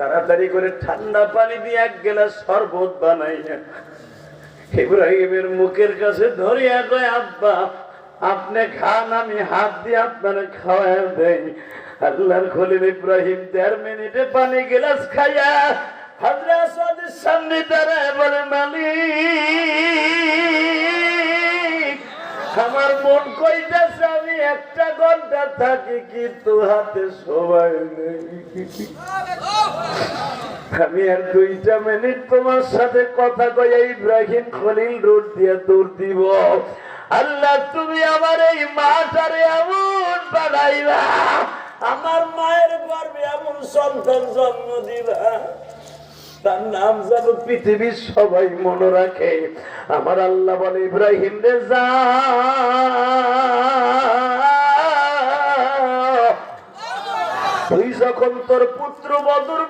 তাড়াতাড়ি করে ঠান্ডা পানি দিয়ে এক গ্লাস শরবত বানাইয়া ইব্রাহিমের মুখের কাছে ধরিয়া কয়, আব্বা আপনি খান, আমি হাত দিয়ে আপনার খাওয়ায় দেই। আল্লাহর খলিল ইব্রাহিম 1.5 মিনিটে পানি গ্লাস খাইয়া হযরত আসাদের সামনে দাঁড়ায় বলে, মালিক আমার মন কইতাছে আমি 1 ঘন্টা থাকি, কিন্তু হাতে সময় নেই। আমি আর 2 মিনিট তোমার সাথে কথা কইয়া ইব্রাহিম খলিল রোড দিয়ে দৌড় দিব। আল্লাহ তুমি আমার এই মাটারে এমন বানাইবা, আমার মায়ের গর্ভে এমন সন্তান জন্ম দিবা, তার নাম যেন পৃথিবীর সবাই মনে রাখে। আমার আল্লাহ বলে, ইব্রাহিম রে যা, তুই যখন তোর পুত্র বদর